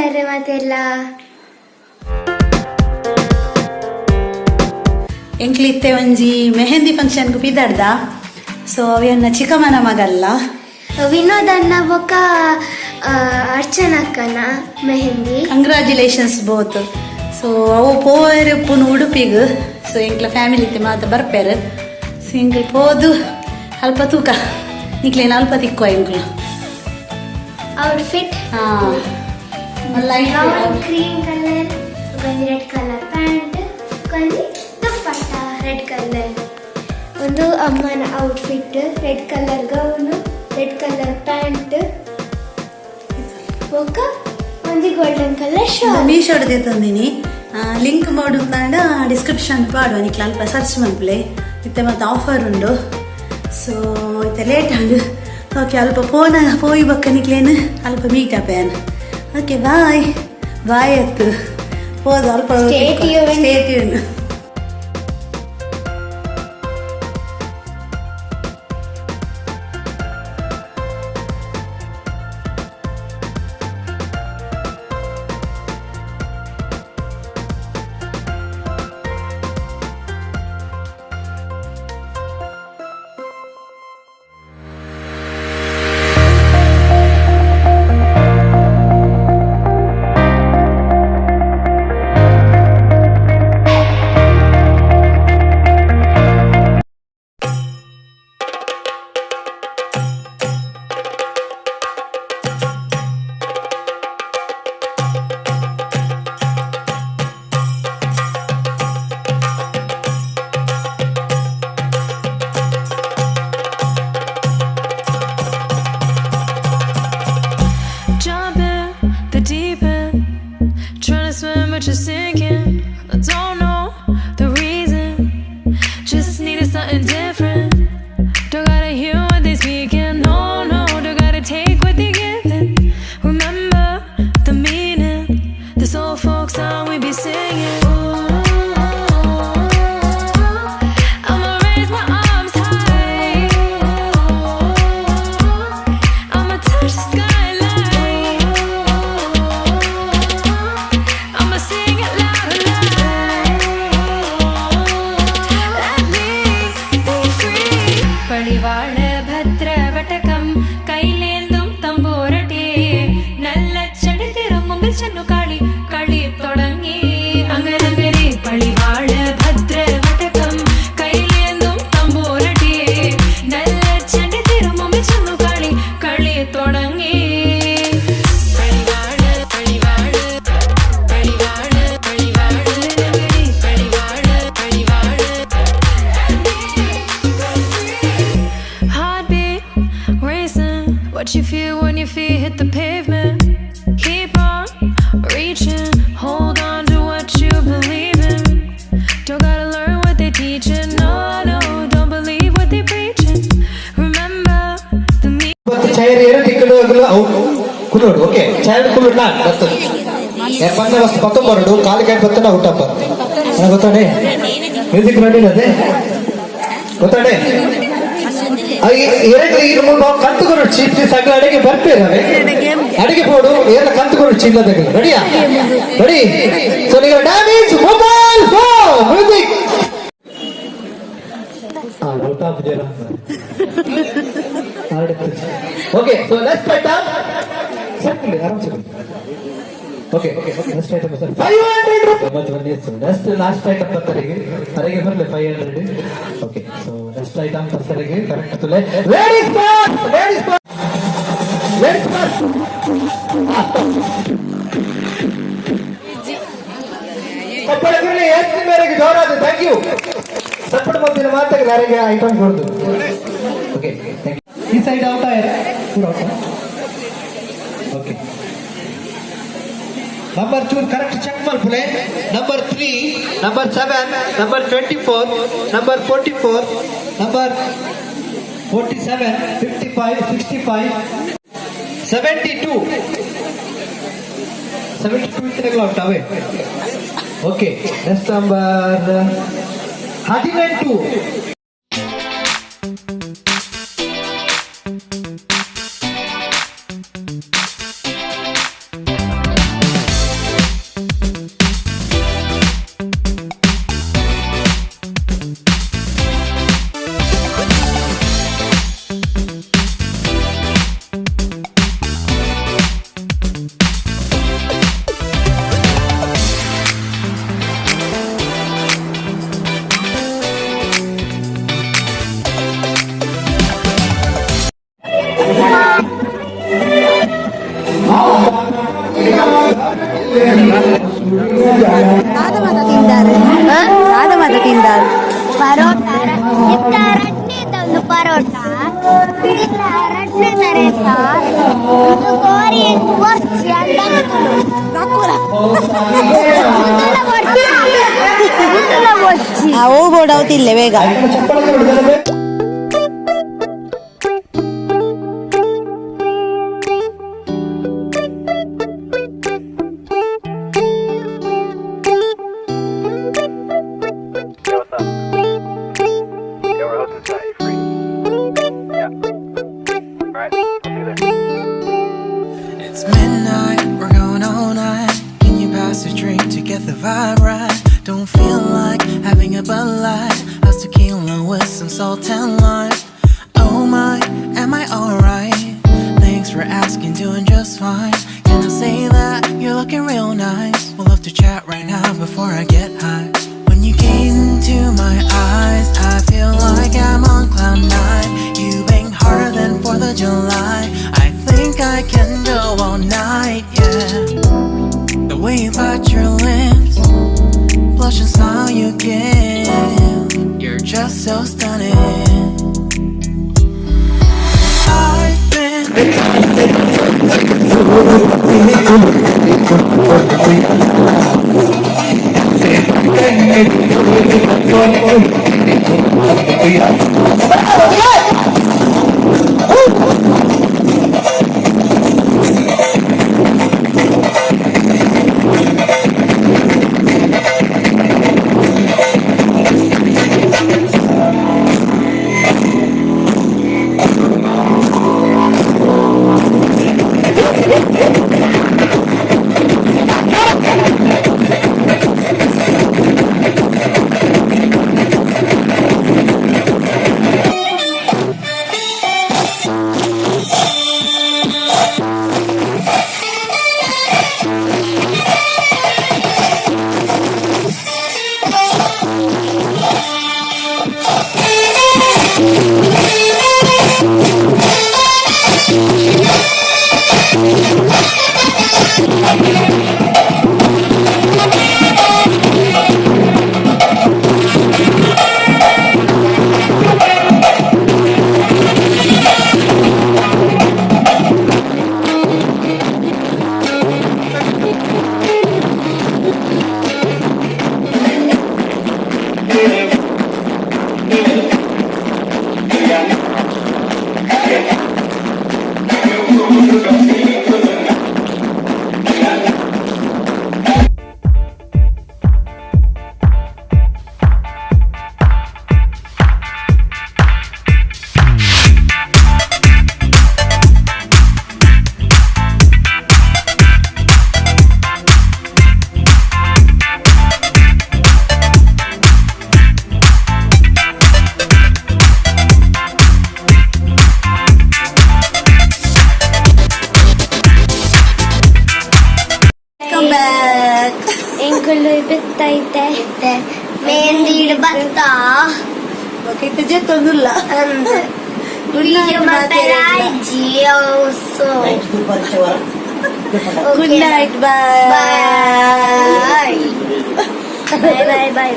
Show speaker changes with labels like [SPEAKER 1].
[SPEAKER 1] ಇದ್ದಾರೆ ಮತ್ತೆಲ್ಲ
[SPEAKER 2] ಎಂಕ್ಲಿತ್ತೆ ಒಂಜಿ ಮೆಹಂದಿ ಫಂಕ್ಷನ್ಗೂ ಬಿದ್ದಾಡ್ದ. ಸೊ ಅವಿಯನ್ನ ಚಿಕ್ಕಮ್ಮನ ಮಗಲ್ಲ
[SPEAKER 1] ವಿನೋದ್ ಅಣ್ಣ ಬೊಕ್ಕ ಅರ್ಚನಕ್ಕನ ಮೆಹಂದಿ.
[SPEAKER 2] Congratulations both. ಸೊ ಅವು ಪೋರ್ ಪುನು ಉಡುಪಿಗೆ. ಸೊ ಎಂಕ್ಲ ಫ್ಯಾಮಿಲಿ ಮಾತ ಬರ್ಪೇರು. ಸೊ ಎಂಕ್ಲು ಪೋದು ಅಲ್ಪ ತೂಕ ನಿಕ್ಲೇನು ಅಲ್ಪ ತಿಕ್ಕುವ ಎಂಕ್ಲು
[SPEAKER 1] ಔಟ್ಫಿಟ್ ಕ್ರೀಮ್ ಕಲರ್, ಒಂದು ರೆಡ್ ಕಲರ್ ಪ್ಯಾಂಟ್, ಒಂದು ದುಪ್ಪಟ್ಟ ರೆಡ್ ಕಲರ್. ಒಂದು ಅಮ್ಮನ outfit red colour gown, red colour pant, ಬೊಕ್ಕ ಒಂದು ಗೋಲ್ಡನ್ ಕಲರ್ ಶಾಲ್.
[SPEAKER 2] ಮೀಶೋಡದೆ ತಂದಿನಿ. ಲಿಂಕ್ ಮಾಡುತ್ತಾಂಡ ಡಿಸ್ಕ್ರಿಪ್ಷನ್ ಪಾಡುವ ನಿಕ್ಲ ಅಲ್ಪ ಸರ್ಚ್ ಮನ್ಪ್ಲೆ ಇತ್ತೆ ಮತ್ತೆ ಆಫರ್ ಉಂಡು. ಸೊ ಇತ್ತೆ ಲೇಟ್ ಆಂಡು ಓಕೆ ಅಲ್ಪ ಫೋನ ಪೋಯಿ ಬಕ್ಕ ನಿಕ್ಲೇನು ಅಲ್ಪ ಮೀಟ್ ಅಪೇನ್. ಓಕೆ ಬಾಯ್ ಬಾಯ್ ಎತ್ತು ಹೋದು ಅಲ್ಪ stay tuned.
[SPEAKER 3] But you're sinking. I don't know the reason. Just needed something different. Don't gotta hear what they speaking. No, no, don't gotta take what they giving. Remember the meaning. This old folk song we be singing. I'ma raise my arms high. I'ma touch the skyline. I'ma sing it loud and loud. Let me be free. പടിവാള ഭദ്രവടകം കൈലേന്തും തമ്പൂരട്ടി നല്ല ചെടി തിരുമുമ്പിൽ ചെന്നു കളി കളി തുടങ്ങി. അങ്ങനെ പടിവാള ഭദ്രവടകം കൈലേന്തും തമ്പൂരട്ടി നല്ല ചെടി തിരുമുമ്പിൽ ചെന്നു കളി കളി തുടങ്ങി. Heartbeat racing. What you feel when your feet hit the pavement. Keep on reaching. Hold on to what you believe in. Don't gotta learn what they teaching. No, no, don't believe what they preaching. Remember the
[SPEAKER 4] chair ಏನು ತಿಕ್ಕಲು ಕುಲ್ಲೋಡು. Okay chair ಕುಲ್ಲೋಡ್ಲ ಬರ್ತದೆ. ಬಂದ ವಸ್ತು ಪಕ್ಕ ಬರೋಡು ಕಾಲಿಗೆ ಬರ್ತನ ಊಟಪ್ಪ ಗೊತ್ತಾಡೆ music ನೋಡಿನದೆ ಗೊತ್ತಾಡೆ. ಎರಡು ಮೂರು ಕಂತುಗಳು ಚೀಟಿ ಸಗಲ ಅಡಿಗೆ ಬರ್ಪೇರವೆ ಅಡಿಗೆ ಪೋಡು ಏನ ಕಂತುಗಳು ಚೀಲದಾಗ ರೆಡಿಯಾ ರೆಡಿ. ಸೊ ನೀವು ಡ್ಯಾಮೇಜ್ ಮೊಬೈಲ್ ಫೋನ್ ಮ್ಯೂಸಿಕ್ ಊಟಪ್ಪ ಜರ okay. So let's start circle ಆರಾಮ್ circle. Okay next item sir 500 ರೂಪಾಯಿ. ನೆಕ್ಸ್ಟ್ ಲಾಸ್ಟ್ ಐಟಮ್ ಬರ್ತಾರಿಗೆ ಅರೆಗೆ ಬರಲಿ 500. ಓಕೆ ಸೊ ನೆಕ್ಸ್ಟ್ ಐಟಮ್ ಬರ್ತಾರಿಗೆ ಕರೆಕ್ಟ್ ತುಲೆ ladies first ladies first ladies first. ಸಪ್ಪಳ ಬಿರಲಿ ಎಷ್ಟು ಮೇರೆಗೆ ಜೋರಾದ ಥ್ಯಾಂಕ್ ಯು. ಸಪ್ಪಳ ಮಧ್ಯೆ ಮಾತಾಗಿ ಯಾರಿಗೆ ಐಟಮ್ ಕೊಡುದು. Okay thank you. ಈ ಸೈಡ್ ಔಟ್ ಆಯ್ತು ಕೂಡ out. Okay number 2 correct check ಮಾಡ್ಕೊಳ್ಳಿ. Number 3, number 7, number 24, number 44, number 47, 55, 65, 72 ಇತ್ತನೆಗಳು ಆಗ್ತಾವೆ. Okay next number 18.
[SPEAKER 2] ರಾಧಮಾತ ತಿಂತಾರೆ ರಾಧಮಾತ ತಿಂತಾರೆ
[SPEAKER 1] ಪರೋಟ ಒಂದು ಪರೋಟ ಇಲ್ಲ ರಡ್ನೆ ತರೇತ ಇದು ಕೋರಿ ವರ್ಷ
[SPEAKER 2] ಹೋಗ್ಬೋಡು ಅವತ್ತಿಲ್ಲ ಬೇಗ
[SPEAKER 5] Yo, what's up? Yo, we're hosting tonight. You free? Yeah. Alright, I'll see you there.
[SPEAKER 6] It's midnight, we're going all night. Can you pass a drink to get the vibe right? Don't feel like having a Bud Light. How's tequila with some salt and lime? Oh my, am I alright? Thanks for asking, doing just fine. Can I say that you're looking real nice? We'll love to chat right now before I get high. When you gaze into my eyes, I feel like I'm on cloud nine. You bang harder than 4th of July. I think I can go all night, yeah. The way you bite your lips, blush and smile you give, you're just so stunning. I've been
[SPEAKER 1] ಎಂಕುಲು ಬಿತ್ತೈತೆ ಮೆಹಂದಿ ಬತ್ತ
[SPEAKER 2] ಇದು ಜೆತ್ತೊಂದುಲ್ಲ good night bye
[SPEAKER 1] ಬಾಯ್ ಬಾಯ್ ಬಾಯ್